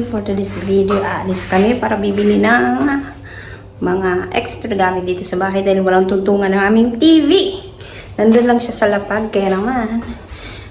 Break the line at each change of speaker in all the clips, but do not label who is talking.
for today's video, aalis kami para bibili ng mga extra gamit dito sa bahay dahil walang tuntungan ng aming TV. Nandun lang siya sa lapag, kaya naman,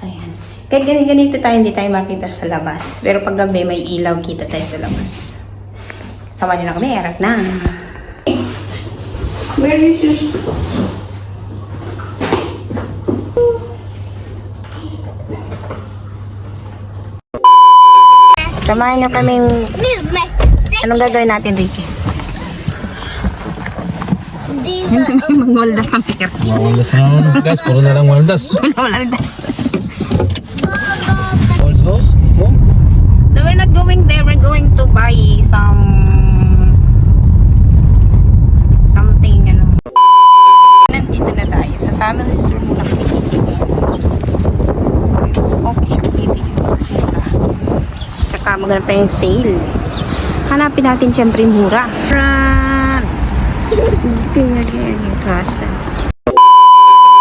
ayan. Kahit ganito tayo, hindi tayo makita sa labas. Pero pag gabi, may ilaw, kita tayo sa labas. Sama nyo na kami, erat na. Where is your... Samahan nyo kaming... Anong gagawin natin, Ricky? Hindi mag-waldas ng pikir.
Waldas na naman, guys. Puro na lang waldas.
Waldas.
Old house? Home?
No, we're not going there. We're going to buy something, ano. Nandito na tayo. Sa family store muna kami titignan. Okay siya, titignan. Mas mura. Tsaka maghanap tayong sale. Hanapin natin syempre mura. Run! Kaya kasha.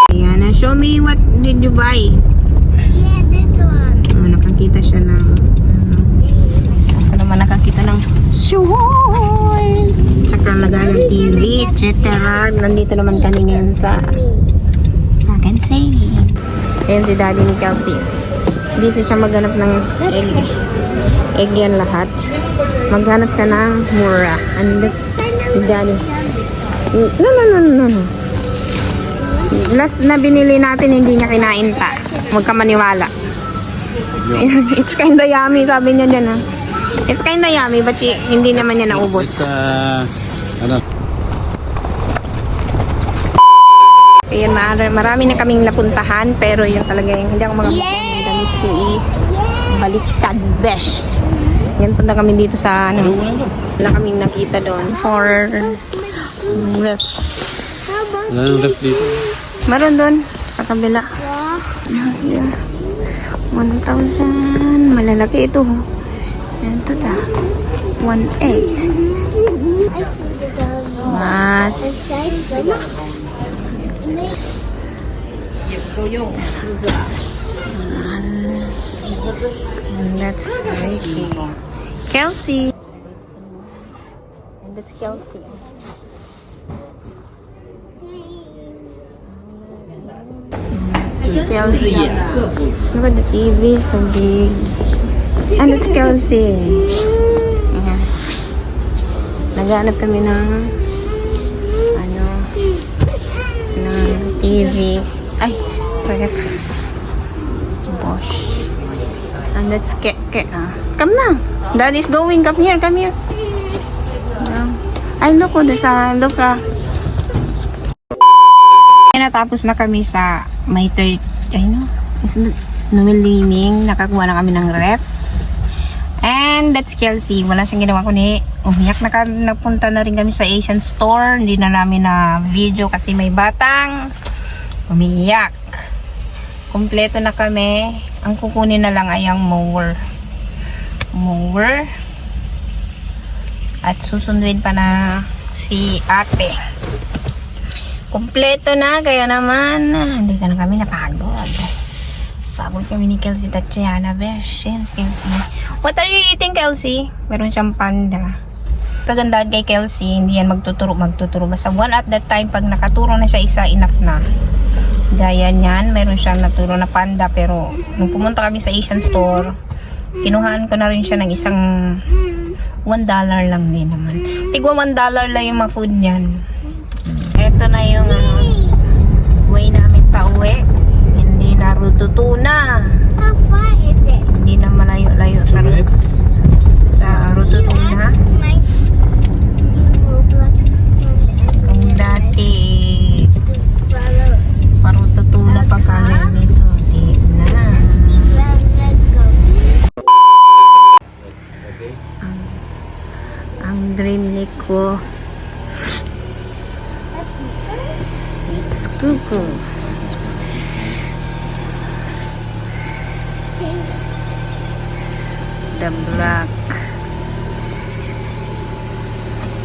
Ayan, show me what did you buy?
Yeah, this one.
Oh, nakakita siya ng ako naman nakakita ng shower. Tsaka lagay ng TV, etc. Nandito naman kami ngayon sa I can say. Ayan si daddy ni Kelsey. Busy siya maghanap ng egg. Egg yan lahat. Maghanap ka ng mura. And that's daddy. No. Last na binili natin, hindi niya kinain pa. Huwag ka maniwala. It's kinda yummy, sabi niya dyan ha. It's kinda yummy, but hindi naman niya naubos.
Ano?
Ayan, marami na kaming napuntahan, pero yun talaga yung hindi ako mga damit ko is baliktad besh. Yan, punta kami dito sa ano. Wala kaming nakita doon for ref.
Wala nang ref dito.
Meron doon sa kabila. Here. 1,000. Malalaki ito. Yan ito ta. 1,800. Mas. That's Ricky. Kelsey. And that's Kelsey. Kelsey. Look at the TV, so big. And it's Kelsey. Ayan. Naghanap kami ng ano, ng TV. Ay, ref. Bosch. And that's come na. Daddy's going. Come here. Yeah. Ay, look o. Look natapos na kami sa may third, numiliming, nakakuha na kami ng ref. And that's Kelsey. Wala siyang ginawa kundi umiyak. Napunta na rin kami sa Asian store. Hindi na namin na video kasi may batang umiyak. Kompleto na kami. Ang kukunin na lang ay ang mower. At susunduin pa na si ate. Kompleto na, kaya naman hindi ka na kami napagod. Pagod kami ni Kelsey Tatiana Besh. Kelsey. What are you eating, Kelsey? Meron siyang panda. Kagandahan kay Kelsey, hindi yan magtuturo. Basta one at that time, pag nakaturo na siya isa, enough na. Gaya niyan, meron siyang naturo na panda. Pero nung pumunta kami sa Asian store, kinuhaan ko na rin siya ng isang $1 lang din naman. Tigwa $1 lang yung mga food niyan. Ito na yung way namin pa uwi. Hindi na Rututuna.
How far is it?
Hindi na malayo-layo sa Rututuna. Kung dati parututuna pa kami dito. Di na. Ang dream ni ko. It's Cuckoo. The black.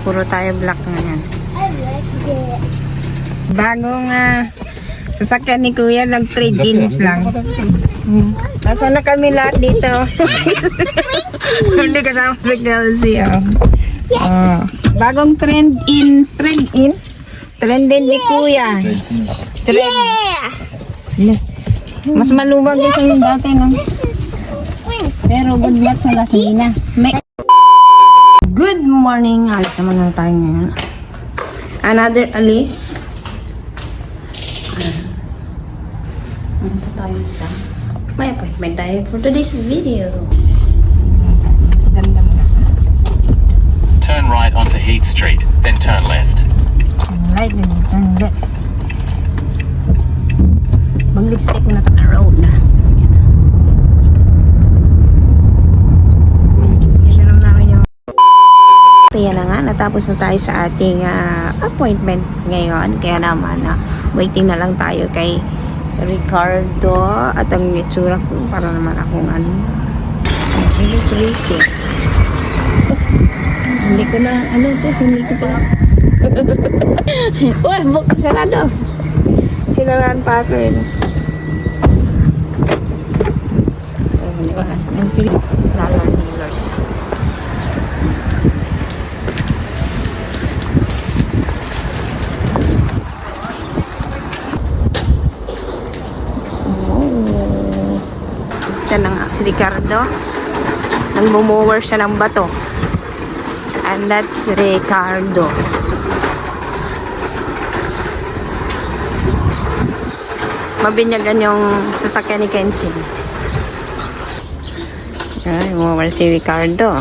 Puro tayo black ngayon.
I like it.
Bagong Sasakyan ni Kuya, nag-trade-ins lang. Nasa na kami lahat dito. Hindi kasama si Kelsey. Bagong trend-in. Trend-in ni Kuya. Trend.
Yeah.
Mas maluwag yung dati, no? Pero good luck sa gasolina. Good morning. Alis naman na tayo ngayon. Another alis. Nandito tayo sa may appointment tayo for today's video. Ganda mo na.
Turn right onto Heath Street, then turn left.
Right, then you turn left. Mag-lipstick na ito na road na. Yan na namin yung... Kaya na nga, natapos na tayo sa ating appointment ngayon. Kaya naman, waiting na lang tayo kay Ricardo at ang itsura ko para naman akong celebrity. Hindi ko na, hindi ko pa. Uy, sarado. Sinaraan pa ako yun. Hindi ba? Yung sila. Dollar dealers. Diyan na nga si Ricardo. Nagmumower siya ng bato. And that's Ricardo. Mabinyagan yung sasakyan ni Kenshin. Ay, mumower si Ricardo.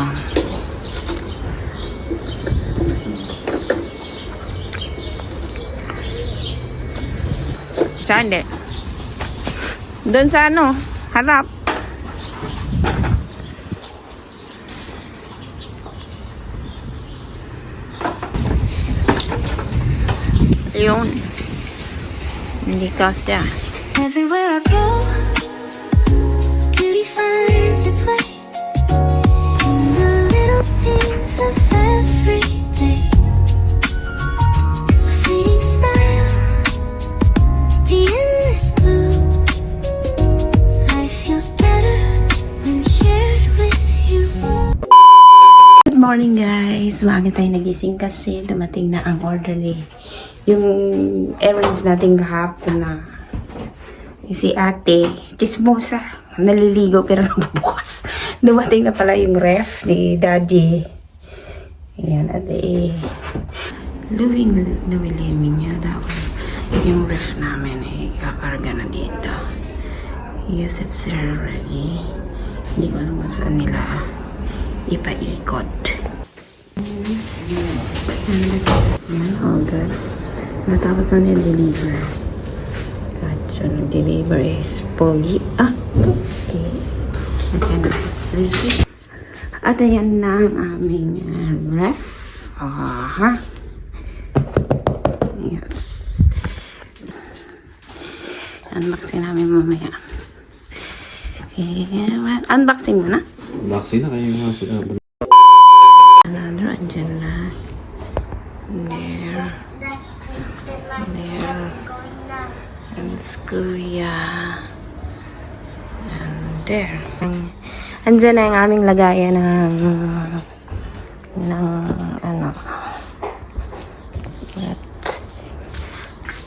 Saan di? Doon sa harap. Yun. Hindi kasya.
Everywhere I go, beauty finds its way in the little things of every day. A fleeting smile, the endless blue. Life feels better when shared with you.
Good morning guys! Maaga tayo nagising kasi dumating na ang order ni yung errands natin kahapon na si ate, chismosa, naliligo pero nabubukas. Dumating na pala yung ref ni daddy. Ayan, ate luwilimin niya daw yung ref namin kakarga na dito. Yes, it's ready. Hindi ko alam kung saan nila ipaikot. All good. Natapos na niya deliver. At yung deliver is pogi. Okay. At ayan na ang aming ref. Yes. Unboxing namin mamaya. Unboxing mo na?
Vaccine na kayo nga sila.
Another, andyan na. There. And Kuya. And there. Andyan na yung aming lagayan ng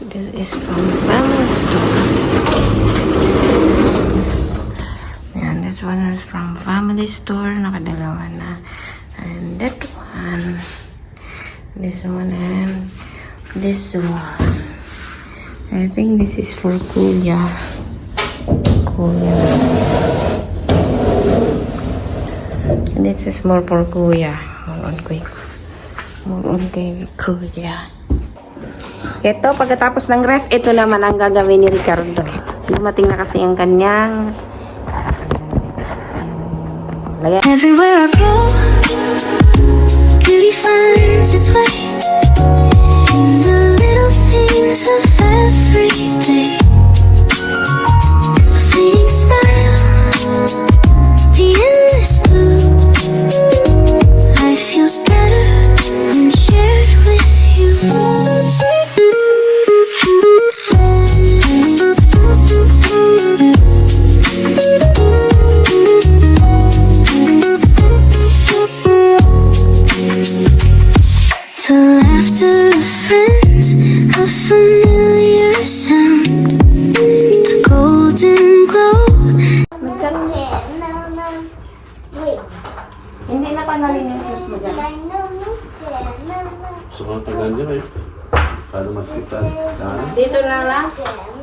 this is from Family Store. Yan, this one is from Family Store. Nakadalawa na. And that one. This one and this one. I think this is for Kuya. And this is more for Kuya. More on kay Kuya. Ito, pagkatapos ng ref, ito naman ang gagawin ni Ricardo. Dumating na kasi ang kanyang lagay.
Everywhere I go, beauty finds its way in the little things of every day. A fleeting smile, the endless blue. Life feels better when shared with you. familiar sound, the golden glow.
No, no. Wait.
Hindi na kanalin yung sus mo dyan.
No, no, scared. No, no.
So, ang tagal niya kayo. Paano mas kita?
Dito na lang.
Scared.